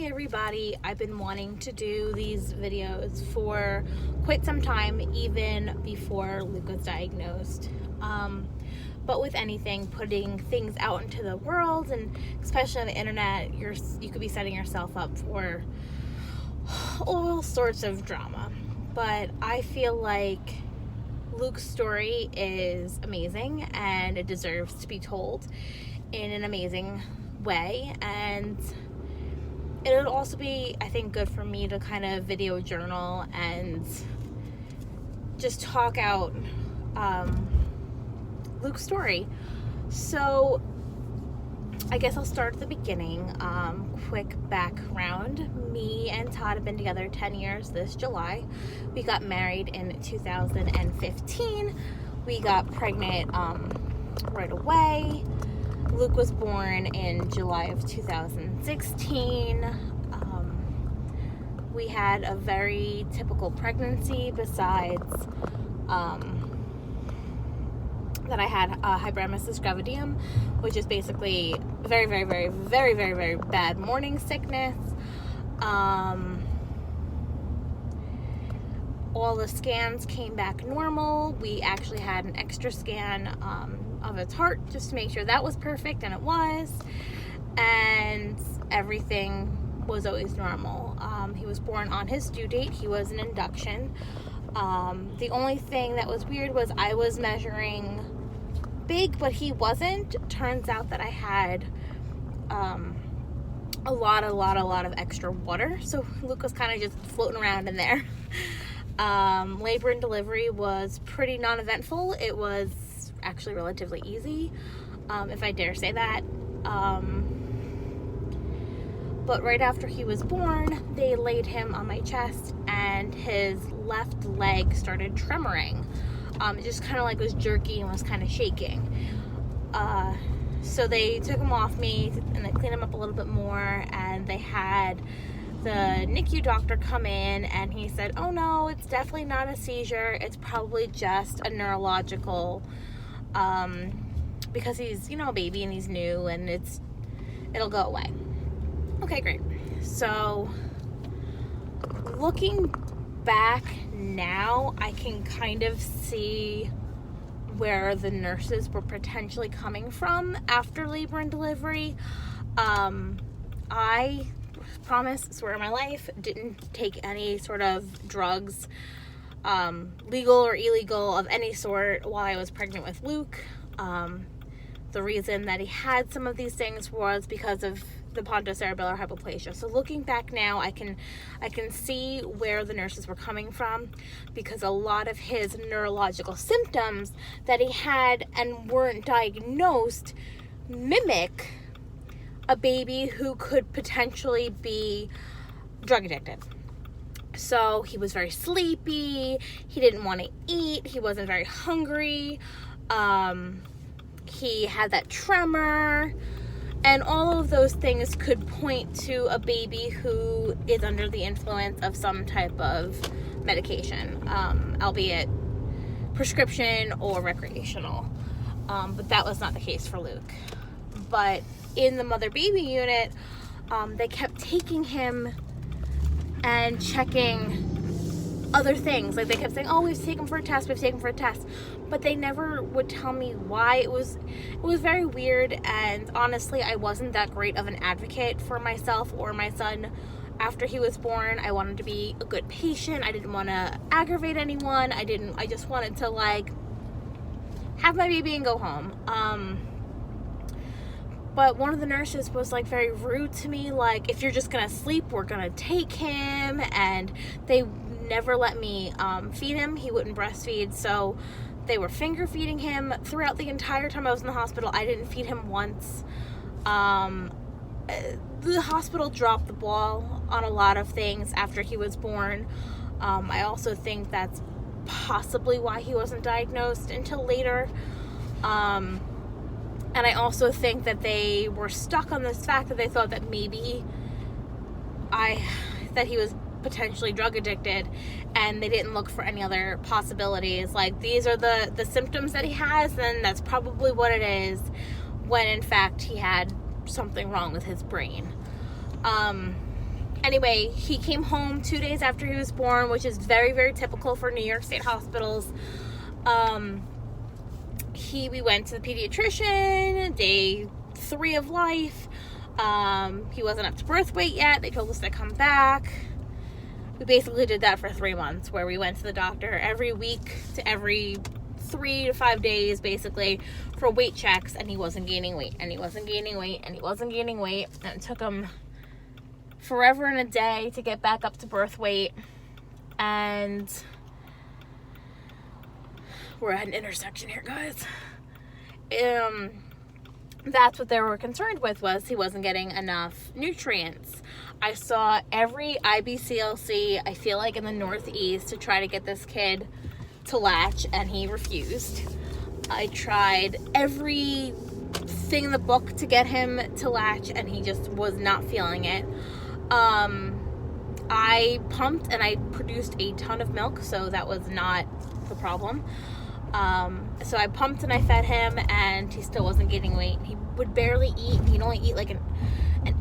Hey everybody, I've been wanting to do these videos for quite some time, even before Luke was diagnosed. But with anything, putting things out into the world, and especially on the internet, you could be setting yourself up for all sorts of drama. But I feel like Luke's story is amazing and it deserves to be told in an amazing way, and it would also be, I think, good for me to kind of video journal and just talk out Luke's story. So I guess I'll start at the beginning. Quick background. Me and Todd have been together 10 years this July. We got married in 2015. We got pregnant right away. Luke was born in July of 2016. We had a very typical pregnancy, besides that I had hyperemesis gravidium, which is basically very, very, very, very, very, very bad morning sickness. All the scans came back normal. We actually had an extra scan of his heart just to make sure that was perfect, and it was, and everything was always normal. He was born on his due date. He was an induction. The only thing that was weird was I was measuring big, but he wasn't. Turns out that I had a lot of extra water, so Luke was kind of just floating around in there. Labor and delivery was pretty non-eventful. It was actually relatively easy, if I dare say that. But right after he was born, they laid him on my chest and his left leg started tremoring. It just kind of like was jerky and was kind of shaking. So they took him off me and they cleaned him up a little bit more, and they had the NICU doctor come in, and he said, oh no, it's definitely not a seizure. It's probably just a neurological, because he's, a baby and he's new, and it'll go away. Okay, great. So looking back now, I can kind of see where the nurses were potentially coming from after labor and delivery. I swear on my life, didn't take any sort of drugs, legal or illegal of any sort, while I was pregnant with Luke. The reason that he had some of these things was because of the pontocerebellar hypoplasia. So looking back now, I can see where the nurses were coming from, because a lot of his neurological symptoms that he had and weren't diagnosed mimic a baby who could potentially be drug addicted. So he was very sleepy, he didn't want to eat, he wasn't very hungry, he had that tremor, and all of those things could point to a baby who is under the influence of some type of medication, albeit prescription or recreational. But that was not the case for Luke. But in the mother-baby unit, they kept taking him and checking other things. Like, they kept saying, oh, we've taken him for a test, but they never would tell me why. It was very weird, and honestly, I wasn't that great of an advocate for myself or my son after he was born. I wanted to be a good patient. I didn't want to aggravate anyone. I just wanted to, have my baby and go home. But one of the nurses was very rude to me, if you're just gonna sleep, we're gonna take him, and they never let me feed him. He wouldn't breastfeed, so they were finger feeding him throughout the entire time I was in the hospital. I didn't feed him once. The hospital dropped the ball on a lot of things after he was born. I also think that's possibly why he wasn't diagnosed until later. And I also think that they were stuck on this fact that they thought that maybe that he was potentially drug addicted, and they didn't look for any other possibilities. These are the symptoms that he has, and that's probably what it is, when in fact he had something wrong with his brain. Anyway, he came home 2 days after he was born, which is very, very typical for New York State hospitals. We went to the pediatrician, day 3 of life. He wasn't up to birth weight yet. They told us to come back. We basically did that for 3 months, where we went to the doctor every week to every 3 to 5 days, basically, for weight checks, and he wasn't gaining weight, and he wasn't gaining weight, and he wasn't gaining weight, and it took him forever and a day to get back up to birth weight. And we're at an intersection here, guys. That's what they were concerned with, was he wasn't getting enough nutrients. I saw every IBCLC, I feel like, in the Northeast to try to get this kid to latch, and he refused. I tried everything in the book to get him to latch, and he just was not feeling it. I pumped and I produced a ton of milk, so that was not the problem. So I pumped and I fed him, and he still wasn't gaining weight. He would barely eat. He'd only eat like an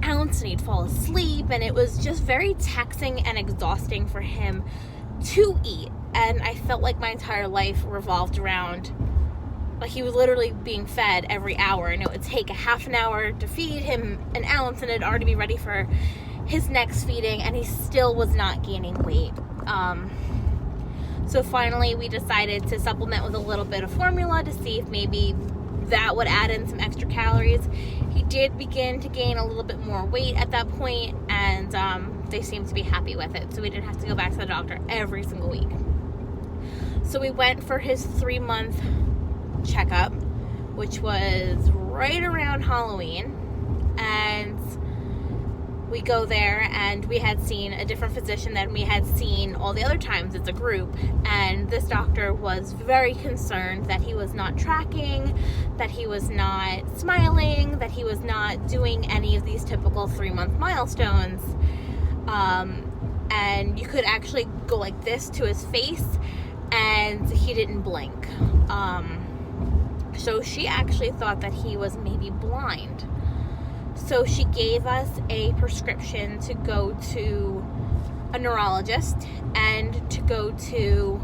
ounce, and he'd fall asleep, and it was just very taxing and exhausting for him to eat. And I felt like my entire life revolved around, like, he was literally being fed every hour, and it would take a half an hour to feed him an ounce, and it'd already be ready for his next feeding, and he still was not gaining weight. So finally we decided to supplement with a little bit of formula to see if maybe that would add in some extra calories. He did begin to gain a little bit more weight at that point, and they seemed to be happy with it, so we didn't have to go back to the doctor every single week. So we went for his 3-month checkup, which was right around Halloween, and we go there, and we had seen a different physician than we had seen all the other times. It's a group, and this doctor was very concerned that he was not tracking, that he was not smiling, that he was not doing any of these typical 3-month milestones. And you could actually go like this to his face, and he didn't blink. So she actually thought that he was maybe blind. So she gave us a prescription to go to a neurologist and to go to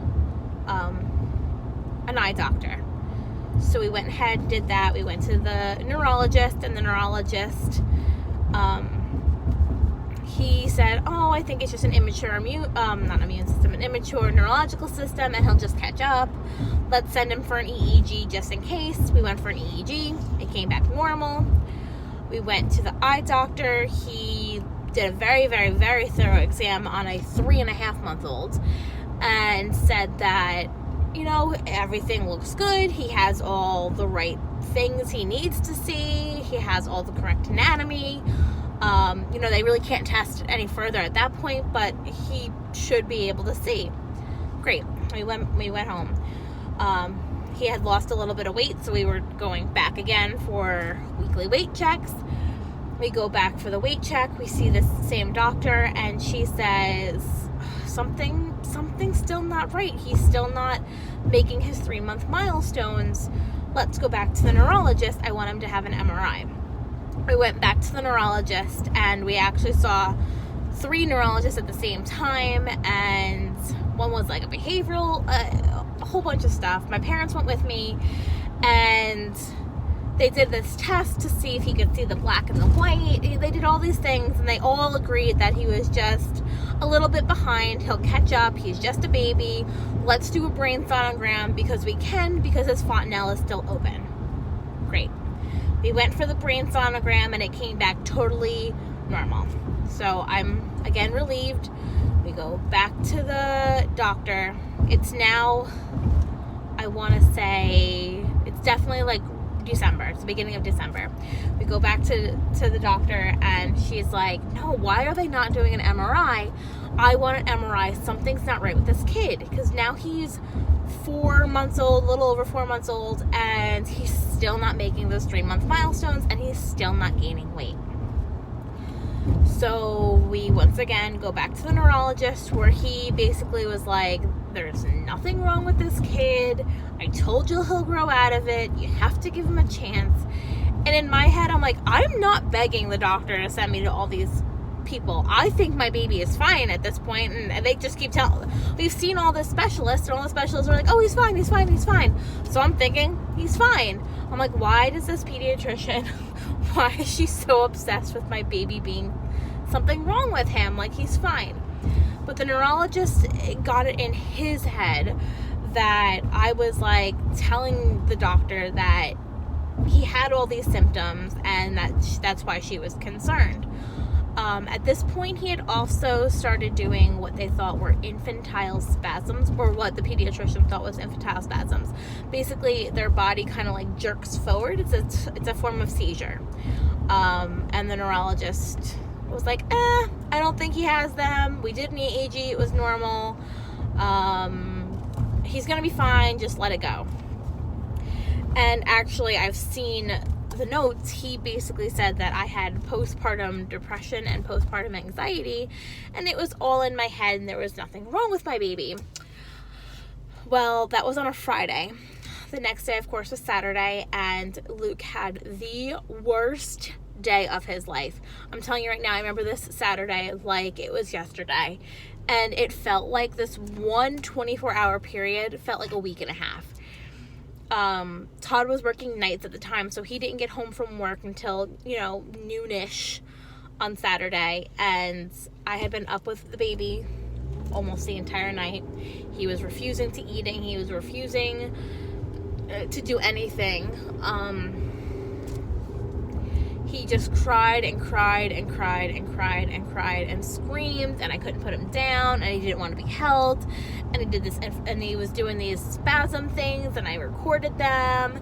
an eye doctor. So we went ahead and did that. We went to the neurologist, and the neurologist, he said, oh, I think it's just an immature an immature neurological system, and he'll just catch up. Let's send him for an EEG just in case. We went for an EEG. It came back normal. We went to the eye doctor. He did a very, very, very thorough exam on a 3.5-month-old and said that, everything looks good. He has all the right things he needs to see. He has all the correct anatomy. They really can't test any further at that point, but he should be able to see. Great. We went home. He had lost a little bit of weight, so we were going back again for weekly weight checks. We go back for the weight check. We see this same doctor, and she says, something's still not right. He's still not making his 3-month milestones. Let's go back to the neurologist. I want him to have an MRI. We went back to the neurologist, and we actually saw 3 neurologists at the same time, and one was like a behavioral, a whole bunch of stuff. My parents went with me, and they did this test to see if he could see the black and the white. They did all these things, and they all agreed that he was just a little bit behind. He'll catch up. He's just a baby. Let's do a brain sonogram because his fontanelle is still open. Great. We went for the brain sonogram, and it came back totally normal. So I'm, again, relieved. We go back to the doctor. It's now, I want to say, it's definitely like December. It's the beginning of December. We go back to the doctor, and she's like, no, why are they not doing an MRI? I want an MRI. Something's not right with this kid, because now he's 4 months old, a little over 4 months old, and he's still not making those 3-month milestones, and he's still not gaining weight. So we once again go back to the neurologist, where he basically was like, there's nothing wrong with this kid. I told you he'll grow out of it. You have to give him a chance. And in my head, I'm like, I'm not begging the doctor to send me to all these people. I think my baby is fine at this point, and they just keep telling, we've seen all the specialists, and all the specialists are like, oh, he's fine, he's fine, he's fine. So I'm thinking, he's fine. I'm like, why does this pediatrician, why is she so obsessed with my baby being something wrong with him? Like, he's fine. But the neurologist got it in his head that I was like telling the doctor that he had all these symptoms, and that's why she was concerned. At this point, he had also started doing what they thought were infantile spasms, or what the pediatrician thought was infantile spasms. Basically, their body kind of like jerks forward. It's a form of seizure. And the neurologist was like, I don't think he has them. We did an EEG. It was normal. He's going to be fine. Just let it go. And actually, I've seen the notes. He basically said that I had postpartum depression and postpartum anxiety, and it was all in my head, and there was nothing wrong with my baby. Well, that was on a Friday. The next day, of course, was Saturday, and Luke had the worst day of his life. I'm telling you right now, I remember this Saturday like it was yesterday, and it felt like this one 24-hour period felt like a week and a half. Todd was working nights at the time, so he didn't get home from work until, noonish on Saturday, and I had been up with the baby almost the entire night. He was refusing to eating. He was refusing to do anything. He just cried and cried and cried and cried and cried and screamed, and I couldn't put him down, and he didn't want to be held, and he did this, and he was doing these spasm things, and I recorded them,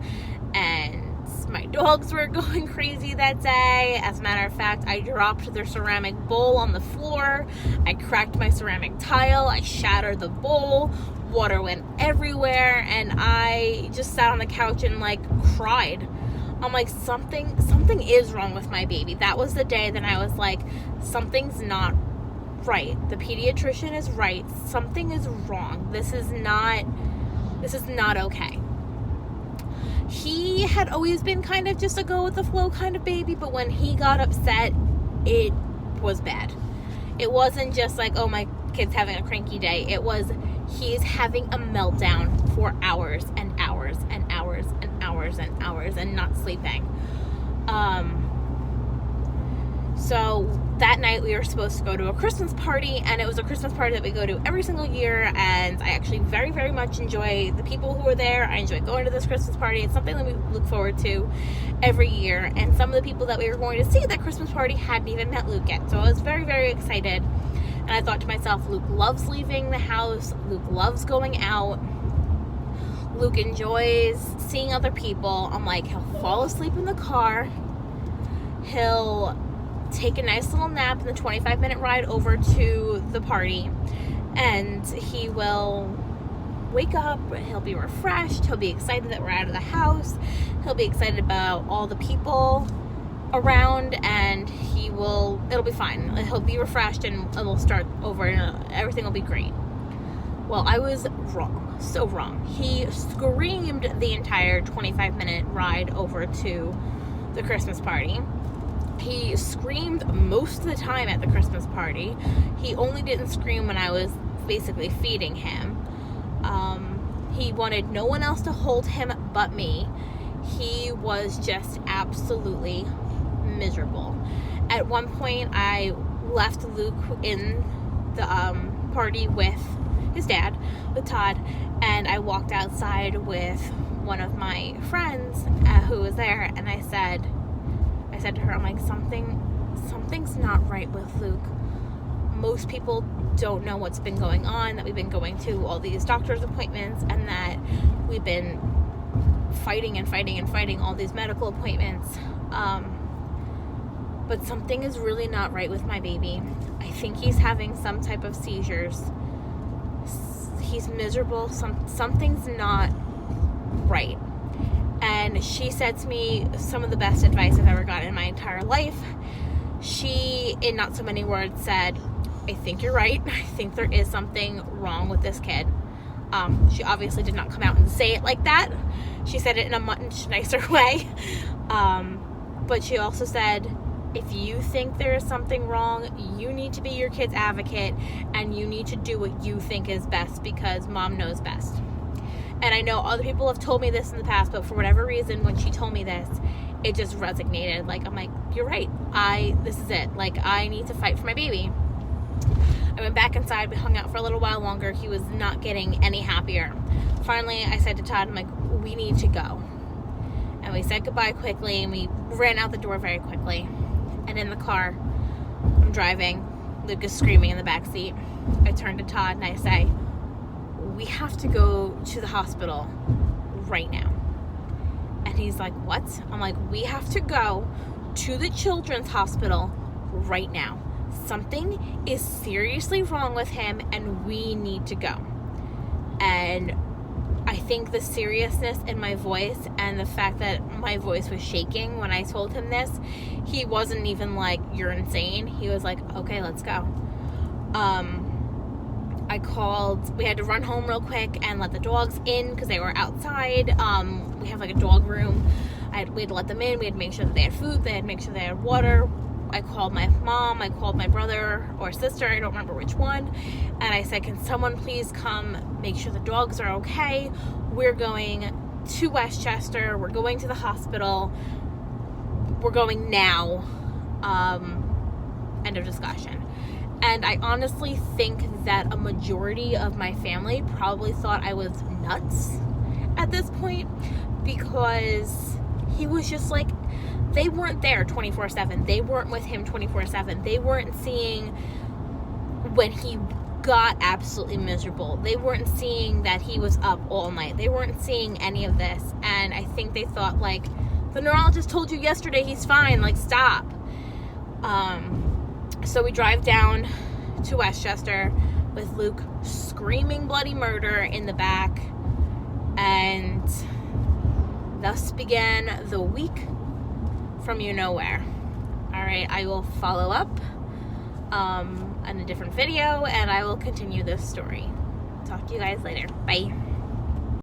and my dogs were going crazy that day. As a matter of fact, I dropped their ceramic bowl on the floor. I cracked my ceramic tile. I shattered the bowl. Water went everywhere, and I just sat on the couch and cried. I'm like, something is wrong with my baby. That was the day that I was like, something's not right. The pediatrician is right. Something is wrong. This is not okay. He had always been kind of just a go with the flow kind of baby, but when he got upset, it was bad. It wasn't just like, oh, my kid's having a cranky day. It was, he's having a meltdown for hours and hours and hours and hours and hours and not sleeping. So that night we were supposed to go to a Christmas party, and it was a Christmas party that we go to every single year, and I actually very, very much enjoy the people who are there. I enjoy going to this Christmas party. It's something that we look forward to every year, and some of the people that we were going to see at that Christmas party hadn't even met Luke yet, so I was very, very excited. And I thought to myself, Luke loves leaving the house. Luke loves going out. Luke enjoys seeing other people. I'm like, he'll fall asleep in the car. He'll take a nice little nap in the 25-minute ride over to the party. And he will wake up. He'll be refreshed. He'll be excited that we're out of the house. He'll be excited about all the people around, and it'll be fine. He'll be refreshed, and we'll start over, and everything will be great. Well, I was wrong. So wrong. He screamed the entire 25-minute ride over to the Christmas party. He screamed most of the time at the Christmas party. He only didn't scream when I was basically feeding him. He wanted no one else to hold him but me. He was just absolutely miserable. At one point, I left Luke in the party with his dad, with Todd, and I walked outside with one of my friends who was there, and I said to her, I'm like, something's not right with Luke. Most people don't know what's been going on, that we've been going to all these doctor's appointments, and that we've been fighting and fighting and fighting all these medical appointments. But something is really not right with my baby. I think he's having some type of seizures. He's miserable. Something's not right. And she said to me some of the best advice I've ever gotten in my entire life. She, in not so many words, said, I think you're right. I think there is something wrong with this kid. She obviously did not come out and say it like that. She said it in a much nicer way. But she also said, If you think there is something wrong, you need to be your kid's advocate, and you need to do what you think is best, because mom knows best. And I know other people have told me this in the past, but for whatever reason, when she told me this, it just resonated. Like, I'm like, you're right. This is it. Like, I need to fight for my baby. I went back inside. We hung out for a little while longer. He was not getting any happier. Finally, I said to Todd, I'm like, we need to go. And we said goodbye quickly, and we ran out the door very quickly. And in the car, I'm driving. Luke is screaming in the back seat. I turn to Todd and I say, we have to go to the hospital right now. And he's like, what? I'm like, we have to go to the children's hospital right now. Something is seriously wrong with him, and we need to go. And I think the seriousness in my voice and the fact that my voice was shaking when I told him this, he wasn't even like, you're insane. He was like, okay, let's go. I called, we had to run home real quick and let the dogs in because they were outside. We have like a dog room. We had to let them in. We had to make sure that they had food. They had to make sure they had water. I called my mom. I called my brother or sister. I don't remember which one. And I said, can someone please come make sure the dogs are okay? We're going to Westchester. We're going to the hospital. We're going now. End of discussion. And I honestly think that a majority of my family probably thought I was nuts at this point, because he was just like, they weren't there 24/7. They weren't with him 24/7. They weren't seeing when he got absolutely miserable. They weren't seeing that he was up all night. They weren't seeing any of this. And I think they thought, like, the neurologist told you yesterday he's fine. Like, stop. So we drive down to Westchester with Luke screaming bloody murder in the back. And thus began the week from you know where. Alright, I will follow up in a different video, and I will continue this story. Talk to you guys later. Bye.